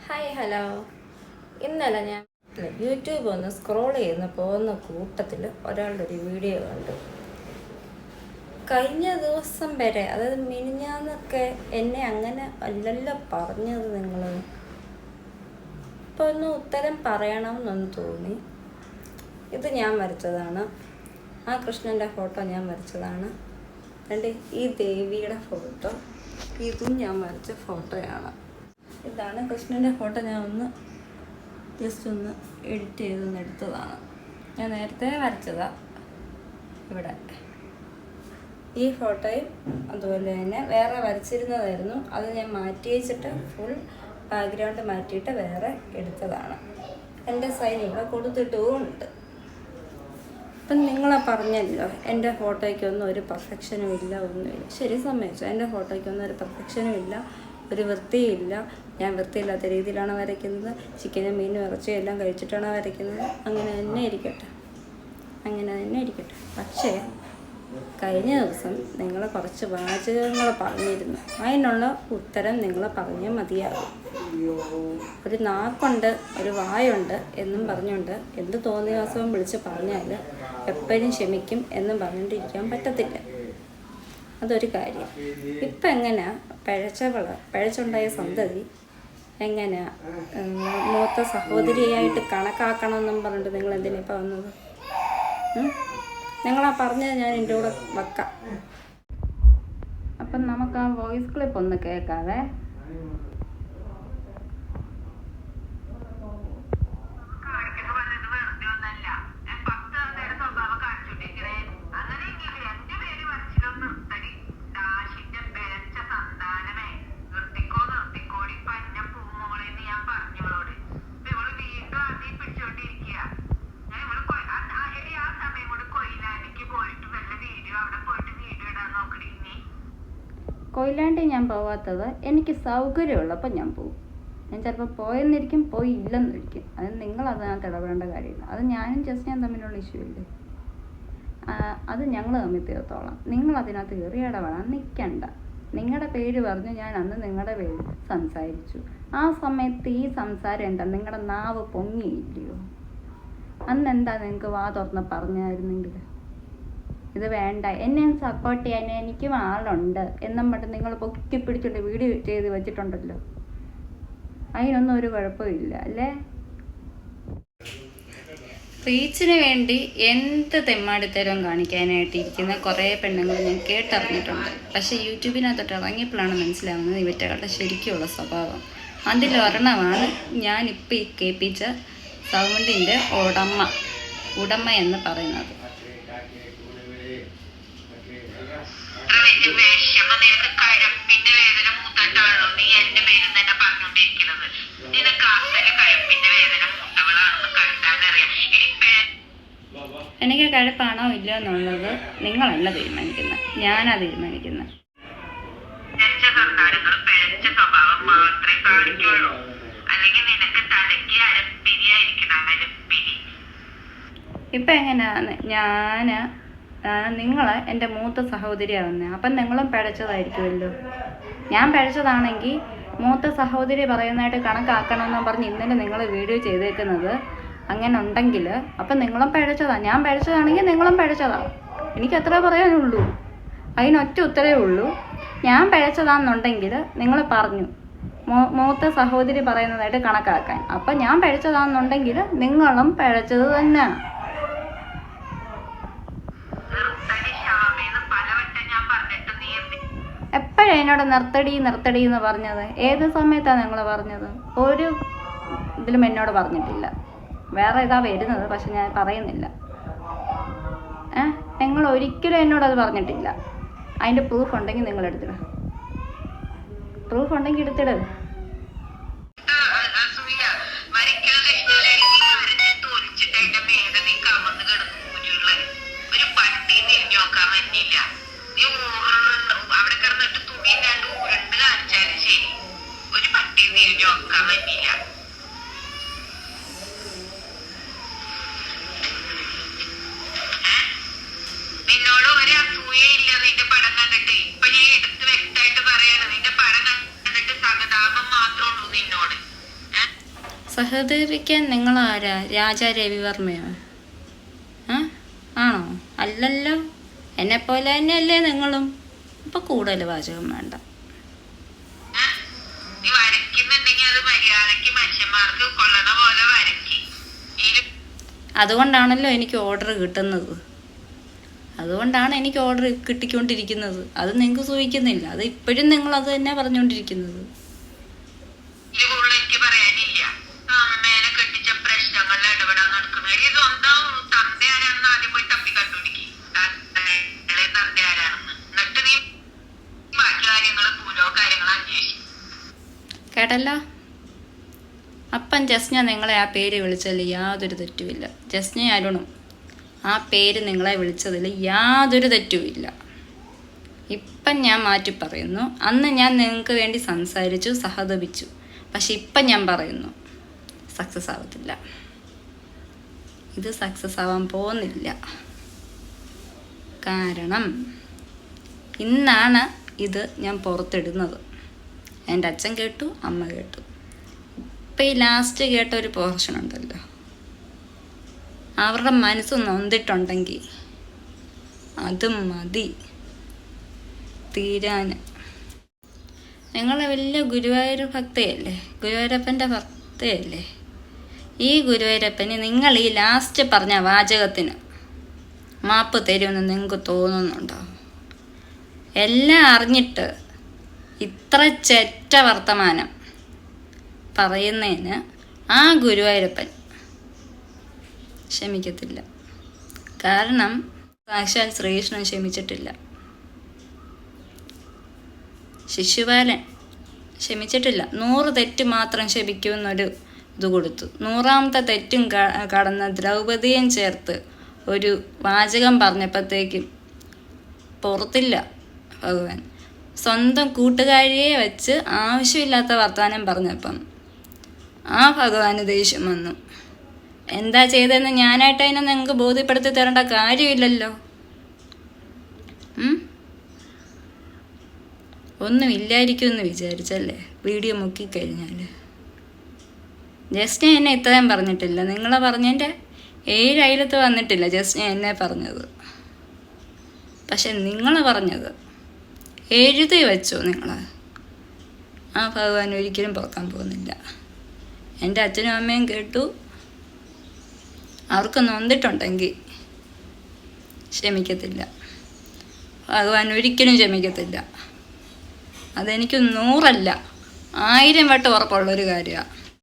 Hi hello. ഇന്നലെ ഞാൻ YouTube ഒന്ന് സ്ക്രോൾ ചെയ്യുന്ന പോകുന്ന കൂട്ടത്തിൽ ഒരാളുടെ ഒരു വീഡിയോ കണ്ടു. കഴിഞ്ഞ ദിവസം വരെ, അതായത് മിനിഞ്ഞാന്നൊക്കെ എന്നെ അങ്ങനെ അല്ലല്ലോ പറഞ്ഞത്. നിങ്ങൾ ഇപ്പോൾ ഒന്ന് ഉത്തരം പറയണം എന്നൊന്ന് തോന്നി. ഇത് ഞാൻ വരച്ചതാണ്. ആ കൃഷ്ണൻ്റെ ഫോട്ടോ ഞാൻ വരച്ചതാണ്. എൻ്റെ ഈ ദേവിയുടെ ഫോട്ടോ ഇതും ഞാൻ വരച്ച ഫോട്ടോയാണ്. ഇതാണ് കൃഷ്ണൻ്റെ ഫോട്ടോ. ഞാൻ ജസ്റ്റ് ഒന്ന് എഡിറ്റ് ചെയ്തൊന്ന് എടുത്തതാണ്. ഞാൻ നേരത്തെ വരച്ചതാ. ഇവിടെ ഈ ഫോട്ടോയും അതുപോലെ തന്നെ വേറെ വരച്ചിരുന്നതായിരുന്നു. അത് ഞാൻ മാറ്റി വെച്ചിട്ട് ഫുൾ ബാക്ക്ഗ്രൗണ്ട് മാറ്റിയിട്ട് വേറെ എടുത്തതാണ്. എൻ്റെ സൈൻ ഇവിടെ കൊടുത്തിട്ടുമുണ്ട്. അപ്പം നിങ്ങളെ പറഞ്ഞല്ലോ എൻ്റെ ഫോട്ടോയ്ക്കൊന്നും ഒരു പെർഫെക്ഷനും ഇല്ല, ഒന്നുമില്ല. ശരി, സമ്മതിച്ചു. എൻ്റെ ഫോട്ടോയ്ക്കൊന്നും ഒരു പെർഫെക്ഷനും ഇല്ല, ഒരു വൃത്തിയില്ല. ഞാൻ വൃത്തിയില്ലാത്ത രീതിയിലാണ് വരയ്ക്കുന്നത്. ചിക്കനും മീനും ഇറച്ചിയും എല്ലാം കഴിച്ചിട്ടാണ് വരയ്ക്കുന്നത്. അങ്ങനെ തന്നെ ഇരിക്കട്ടെ. പക്ഷേ കഴിഞ്ഞ ദിവസം നിങ്ങൾ കുറച്ച് വാചകങ്ങൾ പറഞ്ഞിരുന്നു. അതിനുള്ള ഉത്തരം നിങ്ങൾ പറഞ്ഞാൽ മതിയാകും. ഒരു നാക്കുണ്ട്, ഒരു വായുണ്ട് എന്നും പറഞ്ഞുകൊണ്ട് എന്ത് തോന്നിയ ദിവസവും വിളിച്ച് പറഞ്ഞാൽ എപ്പോഴും ക്ഷമിക്കും എന്നും പറഞ്ഞുകൊണ്ടിരിക്കാൻ പറ്റത്തില്ല. അതൊരു കാര്യം. ഇപ്പം എങ്ങനെയാ പഴച്ചുണ്ടായ സന്തതി എങ്ങനെയാ മൂത്ത സഹോദരിയായിട്ട് കണക്കാക്കണമെന്നും പറഞ്ഞിട്ട് നിങ്ങൾ എന്തിനാ ഇപ്പം വന്നത്? നിങ്ങളാ പറഞ്ഞത് ഞാൻ എൻ്റെ കൂടെ വെക്കാം. അപ്പം നമുക്ക് ആ വോയിസ് ക്ലിപ്പ് ഒന്ന് കേൾക്കാവേ. കൊയിലാണ്ടി ഞാൻ പോവാത്തത് എനിക്ക് സൗകര്യമുള്ളപ്പോൾ ഞാൻ പോകും. ഞാൻ ചിലപ്പോൾ പോയെന്നിരിക്കും, പോയില്ലെന്നിരിക്കും. അത് നിങ്ങൾ അതിനകത്ത് ഇടപെടേണ്ട കാര്യമില്ല. അത് ഞാനും ജസ്റ്റിനും തമ്മിലുള്ള ഇഷ്യൂ ഇല്ലേ, അത് ഞങ്ങൾ തമ്മിൽ തീർത്തോളാം. നിങ്ങൾ അതിനകത്ത് കയറി ഇടപെടാൻ നിൽക്കണ്ട. നിങ്ങളുടെ പേര് പറഞ്ഞു, ഞാൻ അന്ന് നിങ്ങളുടെ പേര് സംസാരിച്ചു. ആ സമയത്ത് ഈ സംസാരം എന്താ, നിങ്ങളുടെ നാവ് പൊങ്ങിയില്ലയോ? അന്നെന്താ നിങ്ങൾക്ക് വാ തുറന്ന് പറഞ്ഞായിരുന്നെങ്കിൽ ഇത് വേണ്ട, എന്നെ സപ്പോർട്ട് ചെയ്യാൻ എനിക്കും ആളുണ്ട് എന്നും പറഞ്ഞ് നിങ്ങൾ പൊക്കി പിടിച്ചിട്ട് വീഡിയോ ചെയ്ത് വെച്ചിട്ടുണ്ടല്ലോ. അതിനൊന്നും ഒരു കുഴപ്പമില്ല അല്ലേ? റീച്ചിന് വേണ്ടി എന്ത് തെമ്മാടിത്തരം കാണിക്കാനായിട്ടിരിക്കുന്ന കുറേ പെണ്ണുങ്ങൾ ഞാൻ കേട്ടറിഞ്ഞിട്ടുണ്ട്. പക്ഷേ യൂട്യൂബിനകത്തോട്ട് ഇറങ്ങിയപ്പോഴാണ് മനസ്സിലാവുന്നത് ഇവറ്റകളുടെ ശരിക്കുള്ള സ്വഭാവം. അതിലൊരെണ്ണമാണ് ഞാനിപ്പോൾ ഈ കേൾപ്പിച്ച സൗണ്ടിൻ്റെ ഉടമ എന്ന് പറയുന്നത്. നിനക്ക് കഴപ്പിന്റെ വേദന മൂത്തട്ടാണല്ലോ നീ എന്റെ പേരും തന്നെ പറഞ്ഞോണ്ടിരിക്കുന്നത്. നിനക്ക് അസല് കഴപ്പിന്റെ വേദന മൂത്തവളാണെന്ന് കണ്ടാലറിയാം. എനിക്ക് കഴപ്പാണോ ഇല്ല എന്നുള്ളത് നിങ്ങളല്ല തീരുമാനിക്കുന്നത്, ഞാനാ തീരുമാനിക്കുന്നത്. പിഴച്ച സന്താനങ്ങളും പിഴച്ച സ്വഭാവം മാത്രമേ കാണിക്കുള്ളൂ. അല്ലെങ്കിൽ നിനക്ക് തലയ്ക്ക് അരപ്പിരിയായിരിക്കണം, അരപ്പിരി. ഇപ്പം എങ്ങനെയാ നിങ്ങൾ എൻ്റെ മൂത്ത സഹോദരിയാവുന്നത്? അപ്പം നിങ്ങളും പിഴച്ചതായിരിക്കുമല്ലോ. ഞാൻ പിഴച്ചതാണെങ്കിൽ മൂത്ത സഹോദരി പറയുന്നതായിട്ട് കണക്കാക്കണമെന്നും പറഞ്ഞ് ഇന്നലെ നിങ്ങൾ വീഡിയോ ചെയ്തേക്കുന്നത് അങ്ങനെ ഉണ്ടെങ്കിൽ അപ്പം നിങ്ങളും പിഴച്ചതാണ്. ഞാൻ പിഴച്ചതാണെങ്കിൽ നിങ്ങളും പിഴച്ചതാണ്. എനിക്ക് അത്രേ പറയാനുള്ളൂ. അതിനൊറ്റ ഉത്തരവേ ഉള്ളൂ. ഞാൻ പിഴച്ചതാണെന്നുണ്ടെങ്കിൽ നിങ്ങൾ പറഞ്ഞു മൂത്ത സഹോദരി പറയുന്നതായിട്ട് കണക്കാക്കാൻ. അപ്പം ഞാൻ പിഴച്ചതാണെന്നുണ്ടെങ്കിൽ നിങ്ങളും പിഴച്ചത് തന്നെ. എപ്പോഴാണ് എന്നോട് നിർത്തടി എന്ന് പറഞ്ഞത്? ഏത് സമയത്താണ് നിങ്ങൾ പറഞ്ഞത്? ഒരു ഇതിലും എന്നോട് പറഞ്ഞിട്ടില്ല. വേറെ ഇതാ വരുന്നത്, പക്ഷെ ഞാൻ പറയുന്നില്ല. നിങ്ങൾ ഒരിക്കലും എന്നോടത് പറഞ്ഞിട്ടില്ല. അതിൻ്റെ പ്രൂഫ് ഉണ്ടെങ്കിൽ നിങ്ങൾ എടുത്തിട. അവിടെ കിടന്നിട്ട് തുണി രണ്ട് ഉരുണ്ട് കാണിച്ചാലും ശരി, ഒരു പട്ടി തിരിഞ്ഞു നോക്കാൻ പറ്റില്ല. നിന്നോട് ഒരു അസൂയയില്ല നിന്റെ പടം കണ്ടിട്ട്. ഇപ്പൊ ഞാൻ എടുത്ത് വ്യക്തമായിട്ട് പറയാണ്, നിന്റെ പടം കണ്ടിട്ട് സഹതാപം മാത്രമേ ഉള്ളൂ നിന്നോട്. സഹദേവിക്കാൻ നിങ്ങളാരാ? രാജാ രവിവർമ്മയോ? ആണോ? അല്ലല്ലോ, എന്നെപ്പോലെ തന്നെയല്ലേ നിങ്ങളും. അപ്പം കൂടുതൽ വാചകം വേണ്ട. നീ വരയ്ക്കുന്നുണ്ടെങ്കിൽ അത് മര്യാദയ്ക്ക് മനുഷ്യന്മാർക്ക് കൊള്ളണ പോലെ വരയ്ക്ക്. അതുകൊണ്ടാണല്ലോ എനിക്ക് ഓർഡർ കിട്ടുന്നത്. അതുകൊണ്ടാണ് എനിക്ക് ഓർഡർ കിട്ടിക്കൊണ്ടിരിക്കുന്നത്. അത് നിങ്ങൾക്ക് സൂഹിക്കുന്നില്ല. അത് ഇപ്പോഴും നിങ്ങൾ അത് തന്നെ പറഞ്ഞുകൊണ്ടിരിക്കുന്നത്. എനിക്ക് പറയാനില്ല. അമ്മേനെ കെട്ടിച്ച പ്രശ്നങ്ങളിൽ ഇടപെടാൻ നടക്കുന്നത് ഈ സ്വന്തം തന്റെ ആരാണെന്ന് ആദ്യം പോയി തപ്പി കണ്ടുപിടിക്കും. തന്റെ ആരാണെന്ന്. എന്നിട്ട് നീ ബാക്കി കാര്യങ്ങൾ കാര്യങ്ങൾ അന്വേഷിക്കും. കേട്ടല്ലോ? അപ്പം ജസ്ന നിങ്ങളെ ആ പേര് വിളിച്ചതിൽ യാതൊരു തെറ്റുമില്ല. ജസ്ന അരുണും ആ പേര് നിങ്ങളെ വിളിച്ചതിൽ യാതൊരു തെറ്റുമില്ല. ഇപ്പം ഞാൻ മാറ്റി പറയുന്നു. അന്ന് ഞാൻ നിങ്ങൾക്ക് വേണ്ടി സംസാരിച്ചു, സഹതപിച്ചു. പക്ഷെ ഇപ്പം ഞാൻ പറയുന്നു, സക്സസ് ആവത്തില്ല. ഇത് സക്സസ് ആവാൻ പോകുന്നില്ല. കാരണം ഇന്നാണ് ഇത് ഞാൻ പുറത്തിടുന്നത്. എൻ്റെ അച്ഛൻ കേട്ടു, അമ്മ കേട്ടു. ഇപ്പം ഈ ലാസ്റ്റ് കേട്ട ഒരു പോർഷൻ ഉണ്ടല്ലോ, അവരുടെ മനസ്സ് നൊന്തിട്ടുണ്ടെങ്കിൽ അത് മതി തീരാൻ. നിങ്ങൾ വലിയ ഗുരുവായൂർ ഭക്തയല്ലേ, ഗുരുവായൂരപ്പൻ്റെ ഭക്തയല്ലേ? ഈ ഗുരുവായൂരപ്പന് നിങ്ങൾ ഈ ലാസ്റ്റ് പറഞ്ഞ വാചകത്തിന് മാപ്പ് തരുമെന്ന് നിങ്ങൾക്ക് തോന്നുന്നുണ്ടോ? എല്ലാം അറിഞ്ഞിട്ട് ഇത്ര ചെറ്റ വർത്തമാനം പറയുന്നതിന് ആ ഗുരുവായൂരപ്പൻ ക്ഷമിക്കത്തില്ല. കാരണം സാക്ഷാൽ ശ്രീകൃഷ്ണൻ ക്ഷമിച്ചിട്ടില്ല, ശിശുപാലൻ ക്ഷമിച്ചിട്ടില്ല. 100 തെറ്റ് മാത്രം ക്ഷമിക്കുമെന്നൊരു ഇത് കൊടുത്തു. 100ാമത്തെ തെറ്റും കടന്ന ദ്രൗപദിയും ചേർത്ത് ഒരു വാചകം പറഞ്ഞപ്പോഴത്തേക്കും പുറത്തില്ല ഭഗവാൻ. സ്വന്തം കൂട്ടുകാരിയെ വെച്ച് ആവശ്യമില്ലാത്ത വർത്തമാനം പറഞ്ഞപ്പം ആ ഭഗവാന് ദേഷ്യം വന്നു. എന്താ ചെയ്തതെന്ന് ഞാനായിട്ട് അതിനെ നിങ്ങൾക്ക് ബോധ്യപ്പെടുത്തി തരേണ്ട കാര്യമില്ലല്ലോ. ഒന്നും ഇല്ലായിരിക്കുമെന്ന് വിചാരിച്ചല്ലേ വീഡിയോ മുക്കിക്കഴിഞ്ഞാൽ. ജസ്റ്റിനെ എന്നെ ഇത്രയും പറഞ്ഞിട്ടില്ല. നിങ്ങളെ പറഞ്ഞതിൻ്റെ 7 അയലത്ത് വന്നിട്ടില്ല ജസ്റ്റിനെ എന്നെ പറഞ്ഞത്. പക്ഷെ നിങ്ങൾ പറഞ്ഞത് എഴുതി വെച്ചോ നിങ്ങൾ. ആ ഭഗവാൻ ഒരിക്കലും പുറക്കാൻ പോകുന്നില്ല. എൻ്റെ അച്ഛനും അമ്മയും കേട്ടു. അവർക്ക് നൊന്നിട്ടുണ്ടെങ്കിൽ ക്ഷമിക്കത്തില്ല, ഭഗവാൻ ഒരിക്കലും ക്ഷമിക്കത്തില്ല. അതെനിക്ക് 100 അല്ല 1000 വട്ടം ഉറപ്പുള്ളൊരു കാര്യമാണ്.